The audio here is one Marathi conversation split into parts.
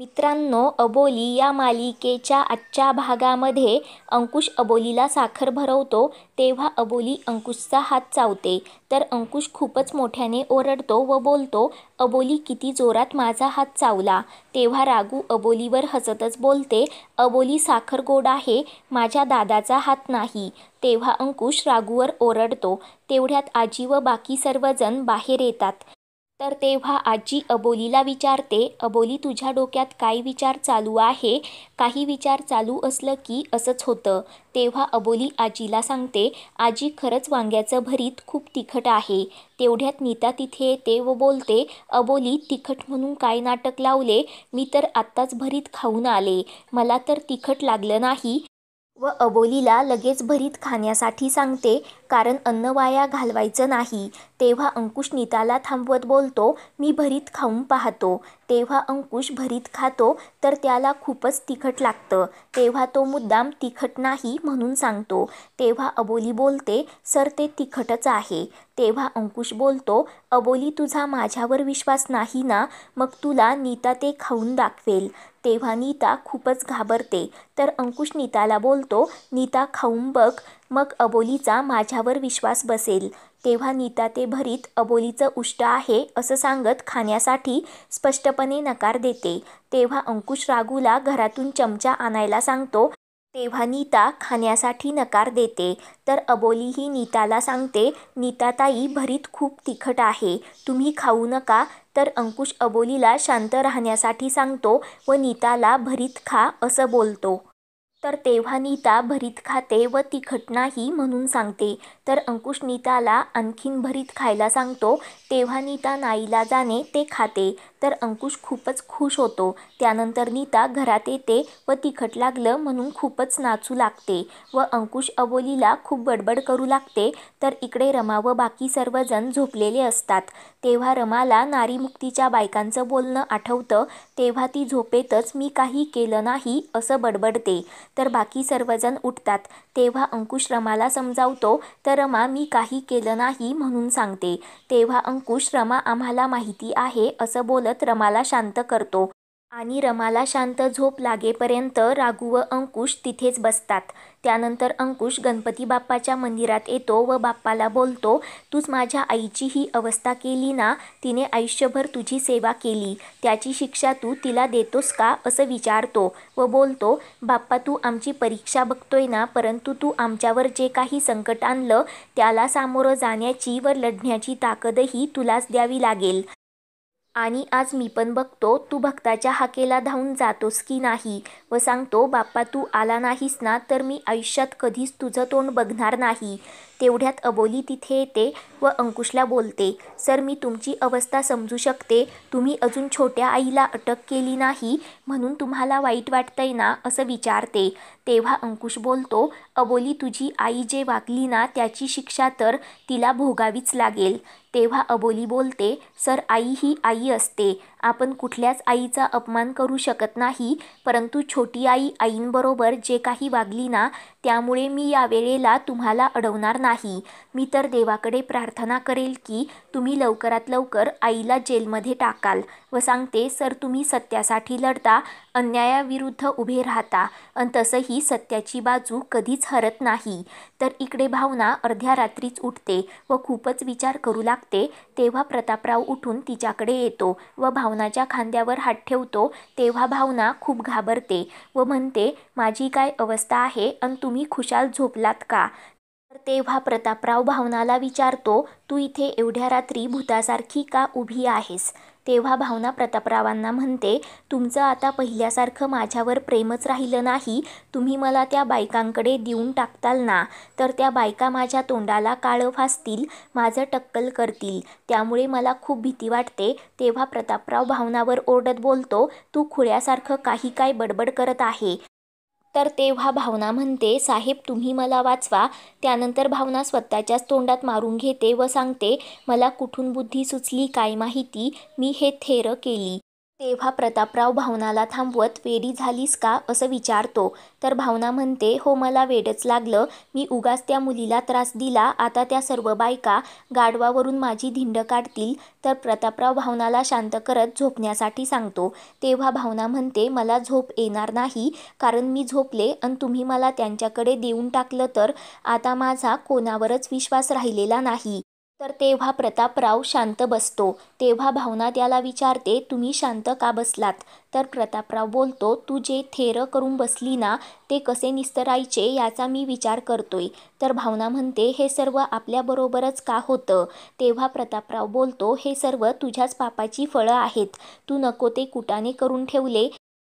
मित्रांनो, अबोली या मालिकेच्या आजच्या भागामध्ये अंकुश अबोलीला साखर भरवतो तेव्हा अबोली अंकुशचा हात चावते. तर अंकुश खूपच मोठ्याने ओरडतो व बोलतो, अबोली किती जोरात माझा हात चावला. तेव्हा रागू अबोलीवर हसतच बोलते, अबोली साखर गोड आहे, माझ्या दादाचा हात नाही. तेव्हा अंकुश रागूवर ओरडतो. तेवढ्यात आजी व बाकी सर्वजण बाहेर येतात. तर तेव्हा आजी अबोलीला विचारते, अबोली तुझ्या डोक्यात काय विचार चालू आहे? काही विचार चालू असलं की असंच होतं. तेव्हा अबोली आजीला सांगते, आजी खरंच वांग्याचं भरीत खूप तिखट आहे. तेवढ्यात नीता तिथे येते व बोलते, अबोली तिखट म्हणून काय नाटक लावले? मी तर आत्ताच भरीत खाऊन आले, मला तर तिखट लागलं नाही. व अबोलीला लगेच भरीत खाण्यासाठी सांगते, कारण अन्न वाया घालवायचं नाही. तेव्हा अंकुश नीताला थांबवत बोलतो, मी भरीत खाऊन पाहतो. तेव्हा अंकुश भरीत खातो तर त्याला खूपच तिखट लागतं. तेव्हा तो मुद्दाम तिखट नाही म्हणून सांगतो. तेव्हा अबोली बोलते, सर ते तिखटच आहे. तेव्हा अंकुश बोलतो, अबोली तुझा माझ्यावर विश्वास नाही ना, मग तुला नीता ते खाऊन दाखवेल. तेव्हा नीता खूपच घाबरते. तर अंकुश नीताला बोलतो, नीता खाऊन बघ, मग अबोलीचा माझ्यावर विश्वास बसेल. तेव्हा नीता ते भरीत अबोलीचं उष्ट आहे असं सांगत खाण्यासाठी स्पष्टपणे नकार देते. तेव्हा अंकुश रागूला घरातून चमचा आणायला सांगतो. तेव्हा नीता खाण्यासाठी नकार देते. तर अबोलीही नीताला सांगते, नीताताई भरीत खूप तिखट आहे, तुम्ही खाऊ नका. तर अंकुश अबोलीला शांत राहण्यासाठी सांगतो व नीताला भरीत खा असं बोलतो. तर तेव्हा नीता भरीत खाते व तिखट नाही म्हणून सांगते. तर अंकुश नीताला आणखीन भरीत खायला सांगतो. तेव्हा नीता नाईलाजाने ते खाते. तर अंकुश खूपच खुश होतो. त्यानंतर नीता घरात येते व तिखट लागलं म्हणून खूपच नाचू लागते व अंकुश अबोलीला खूप बडबड करू लागते. तर इकडे रमा व बाकी सर्वजण झोपलेले असतात. तेव्हा रमाला नारीमुक्तीच्या बायकांचं बोलणं आठवतं. तेव्हा ती झोपेतच मी काही केलं नाही असं बडबडते. तर बाकी सर्वजण उठतात. तेव्हा अंकुश रमाला समजावतो. तर रमा मी काही केलं नाही म्हणून सांगते. तेव्हा अंकुश रमा आम्हाला माहिती आहे असं बोलत रमाला शांत करतो. आणि रमाला शांत झोप लागेपर्यंत रागू व अंकुश तिथेच बसतात. त्यानंतर अंकुश गणपती बाप्पाच्या मंदिरात येतो व बाप्पाला बोलतो, तूच माझ्या आईची ही अवस्था केली ना, तिने आयुष्यभर तुझी सेवा केली, त्याची शिक्षा तू तिला देतोस का असं विचारतो व बोलतो, बाप्पा तू आमची परीक्षा बघतोय ना, परंतु तू आमच्यावर जे काही संकट आणलं त्याला सामोरं जाण्याची व लढण्याची ताकदही तुलाच द्यावी लागेल. आणि आज मी पण बघतो तू भक्ताच्या हाकेला धावून जातोस की नाही. व सांगतो, बाप्पा तू आला नाहीस ना तर मी आयुष्यात कधीच तुझं तोंड बघणार नाही. तेवढ्यात अबोली तिथे येते व अंकुशला बोलते, सर मी तुमची अवस्था समजू शकते, तुम्ही अजून छोट्या आईला अटक केली नाही म्हणून तुम्हाला वाईट वाटतंय ना असं विचारते. तेव्हा अंकुश बोलतो, अबोली तुझी आई जे वागली ना त्याची शिक्षा तर तिला भोगावीच लागेल. तेव्हा अबोली बोलते, सर आई ही आई असते, आपण कुठल्याच आईचा अपमान करू शकत नाही, परंतु छोटी आई आईंबरोबर जे काही वागली ना त्यामुळे मी या वेळेला तुम्हाला अडवणार नाही. मी तर देवाकडे प्रार्थना करेल की तुम्ही लवकरात लवकर आईला जेलमध्ये टाकाल. व सांगते, सर तुम्ही सत्यासाठी लढता, अन्यायाविरुद्ध उभे राहता आणि तसंही सत्याची बाजू कधीच हरत नाही. तर इकडे भावना अर्ध्या रात्रीच उठते व खूपच विचार करू लागते. तेव्हा प्रतापराव उठून तिच्याकडे येतो व भावनाच्या खांद्यावर हात ठेवतो. तेव्हा भावना खूप घाबरते व म्हणते, माझी काय अवस्था आहे आणि तुम्ही खुशाल झोपलात का? तर तेव्हा प्रतापराव भावनाला विचारतो, तू इथे एवढ्या रात्री भूतासारखी का उभी आहेस? तेव्हा भावना प्रतापरावांना म्हणते, तुमचं आता पहिल्यासारखं माझ्यावर प्रेमच राहिलं नाही, तुम्ही मला त्या बायकांकडे देऊन टाकताल ना, तर त्या बायका माझ्या तोंडाला काळं फासतील, माझं टक्कल करतील, त्यामुळे मला खूप भीती वाटते. तेव्हा प्रतापराव भावनावर ओरडत बोलतो, तू खुळ्यासारखं काही काय बडबड करत आहे. तर तेव्हा भावना म्हणते, साहेब तुम्ही मला वाचवा. त्यानंतर भावना स्वतःच्याच तोंडात मारून घेते व सांगते, मला कुठून बुद्धी सुचली काय माहिती, मी हे थेर केली. तेव्हा प्रतापराव भावनाला थांबवत वेडी झालीस का असं विचारतो. तर भावना म्हणते, हो मला वेडच लागलं, मी उगाच त्या मुलीला त्रास दिला, आता त्या सर्व बायका गाढवावरून माझी धिंड काढतील. तर प्रतापराव भावनाला शांत करत झोपण्यासाठी सांगतो. तेव्हा भावना म्हणते, मला झोप येणार नाही, कारण मी झोपले आणि तुम्ही मला त्यांच्याकडे देऊन टाकलं तर आता माझा कोणावरच विश्वास राहिलेला नाही. तर तेव्हा प्रतापराव शांत बसतो. तेव्हा भावना त्याला विचारते, तुम्ही शांत का बसलात? तर प्रतापराव बोलतो, तू जे थेर करून बसली ना, ते कसे निस्तरायचे याचा मी विचार करतोय. तर भावना म्हणते, हे सर्व आपल्याबरोबरच का होतं? तेव्हा प्रतापराव बोलतो, हे सर्व तुझ्याच पापाची फळं आहेत. तू नको ते कुटाणे करून ठेवले.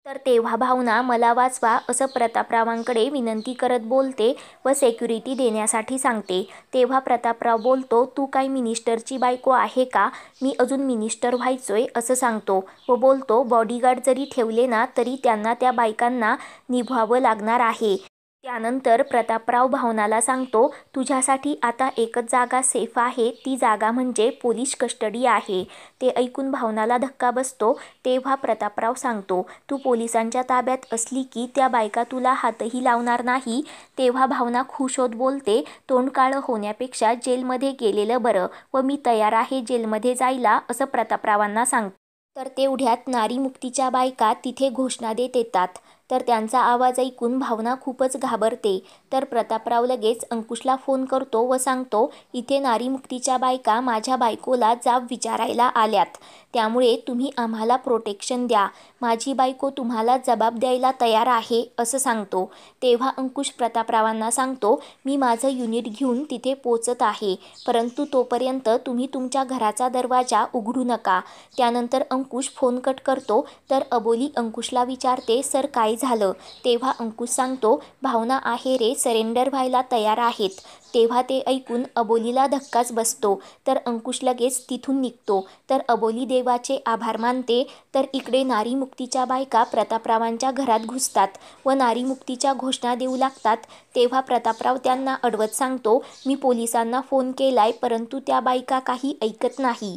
तर तेव्हा भावना मला वाचवा असं प्रतापरावांकडे विनंती करत बोलते व सेक्युरिटी देण्यासाठी सांगते. तेव्हा प्रतापराव बोलतो, तू काय मिनिस्टरची बायको आहे का? मी अजून मिनिस्टर व्हायचोय असं सांगतो व बोलतो, बॉडीगार्ड जरी ठेवले ना तरी त्यांना त्या बायकांना निभवावं लागणार आहे. त्यानंतर प्रतापराव भावनाला सांगतो, तुझ्यासाठी आता एकच जागा सेफ आहे, ती जागा म्हणजे पोलीस कस्टडी आहे. ते ऐकून भावनाला धक्का बसतो. तेव्हा प्रतापराव सांगतो, तू पोलिसांच्या ताब्यात असली की त्या बायका तुला हातही लावणार नाही. तेव्हा भावना खुश होत बोलते, तोंड काळं होण्यापेक्षा जेलमध्ये गेलेलं बरं व मी तयार आहे जेलमध्ये जायला असं प्रतापरावांना सांगतो. तर तेवढ्यात नारी मुक्तीच्या बायका तिथे घोषणा देत येतात. तर त्यांचा आवाज ऐकून भावना खूपच घाबरते. तर प्रतापराव लगेच अंकुशला फोन करतो व सांगतो, इथे नारी मुक्तीच्या बायका माझ्या बायकोला जाब विचारायला आल्यात, त्यामुळे तुम्ही आम्हाला प्रोटेक्शन द्या. माझी बायको तुम्हाला जबाब द्यायला तयार आहे असं सांगतो. तेव्हा अंकुश प्रतापरावांना सांगतो, मी माझं युनिट घेऊन तिथे पोचत आहे, परंतु तोपर्यंत तुम्ही तुमच्या घराचा दरवाजा उघडू नका. त्यानंतर अंकुश फोन कट करतो. तर अबोली अंकुशला विचारते, सर काय झालं? तेव्हा अंकुश सांगतो, भावना आहे रे, सरेंडर व्हायला तयार आहेत. तेव्हा ते ऐकून अबोलीला धक्काच बसतो. तर अंकुश लगेच तिथून निघतो. तर अबोली देवाचे आभार मानते. तर इकडे नारी मुक्तीच्या बायका प्रतापरावांच्या घरात घुसतात व नारी मुक्तीच्या घोषणा देऊ लागतात. तेव्हा प्रतापराव त्यांना अडवत सांगतो, मी पोलिसांना फोन केलाय, परंतु त्या बायका काही ऐकत नाही.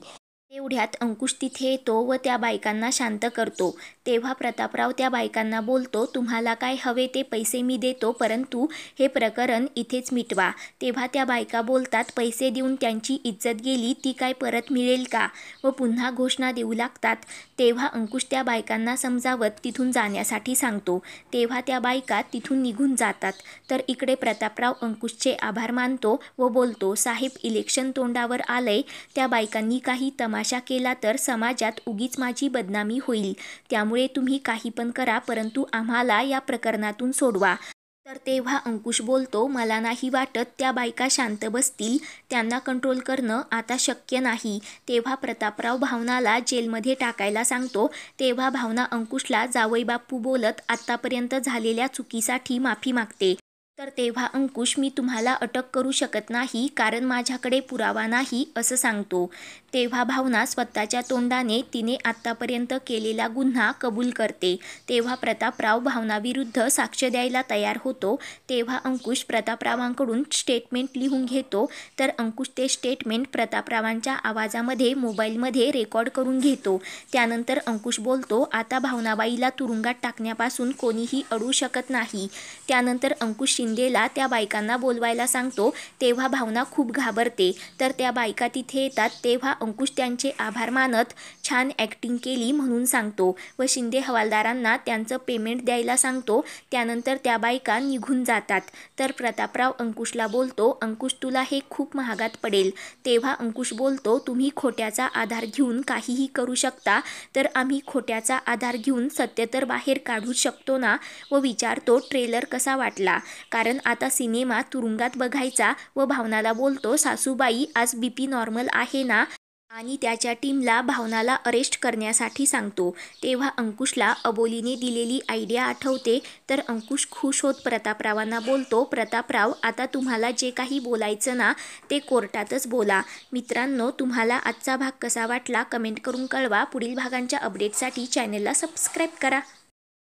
तेवढ्यात अंकुश तिथे येतो व त्या बायकांना शांत करतो. तेव्हा प्रतापराव त्या बायकांना बोलतो, तुम्हाला काय हवे ते पैसे मी देतो, परंतु हे प्रकरण इथेच मिटवा. तेव्हा त्या बायका बोलतात, पैसे देऊन त्यांची इज्जत गेली ती काय परत मिळेल का? व पुन्हा घोषणा देऊ लागतात. तेव्हा अंकुश त्या बायकांना समजावत तिथून जाण्यासाठी सांगतो. तेव्हा त्या बायका तिथून निघून जातात. तर इकडे प्रतापराव अंकुशचे आभार मानतो व बोलतो, साहेब इलेक्शन तोंडावर आलंय, त्या बायकांनी काही तमाशा केला तर समाजात उगीच माझी बदनामी होईल, त्यामुळे तुम्ही काही पण करा, परंतु आम्हाला या प्रकरणातून सोडवा. तर तेव्हा अंकुश बोलतो, मला नाही वाटत त्या बायका शांत बसतील, त्यांना कंट्रोल करणं आता शक्य नाही. तेव्हा प्रतापराव भावनाला जेलमध्ये टाकायला सांगतो. तेव्हा भावना अंकुशला जावई बापू बोलत आत्तापर्यंत झालेल्या चुकीसाठी माफी मागते. तर तेव्हा अंकुश, मी तुम्हाला अटक करू शकत नाही, कारण माझ्याकडे पुरावा नाही असं सांगतो. तेव्हा भावना स्वतःच्या तोंडाने तिने आत्तापर्यंत केलेला गुन्हा कबूल करते. तेव्हा प्रतापराव भावनाविरुद्ध साक्ष द्यायला तयार होतो. तेव्हा अंकुश प्रतापरावांकडून स्टेटमेंट लिहून घेतो. तर अंकुश ते स्टेटमेंट प्रतापरावांच्या आवाजामध्ये मोबाईलमध्ये रेकॉर्ड करून घेतो. त्यानंतर अंकुश बोलतो, आता भावनाबाईला तुरुंगात टाकण्यापासून कोणीही अडवू शकत नाही. त्यानंतर अंकुश शिंदेला त्या बायकांना बोलवायला सांगतो. तेव्हा भावना खूप घाबरते. तर त्या बायका तिथे येतात. तेव्हा अंकुश त्यांचे आभार मानत छान ॲक्टिंग केली म्हणून सांगतो व शिंदे हवालदारांना त्यांचं पेमेंट द्यायला सांगतो. त्यानंतर त्या बायका निघून जातात. तर प्रतापराव अंकुशला बोलतो, अंकुश तुला हे खूप महागात पडेल. तेव्हा अंकुश बोलतो, तुम्ही खोट्याचा आधार घेऊन काहीही करू शकता, तर आम्ही खोट्याचा आधार घेऊन सत्य तर बाहेर काढू शकतो ना? व विचारतो, ट्रेलर कसा वाटला? कारण आता सिनेमा तुरुंगात बघायचा. व भावनाला बोलतो, सासूबाई आज BP नॉर्मल आहे ना? आणि त्याच्या टीमला भावनाला अरेस्ट करण्यासाठी सांगतो. तेव्हा अंकुशला अबोलीने दिलेली आयडिया आठवते. तर अंकुश खुश होत प्रतापरावांना बोलतो, प्रतापराव आता तुम्हाला जे काही बोलायचं ना ते कोर्टातच बोला. मित्रांनो, तुम्हाला आजचा भाग कसा वाटला कमेंट करून कळवा. पुढील भागांच्या अपडेटसाठी चॅनलला सबस्क्राईब करा.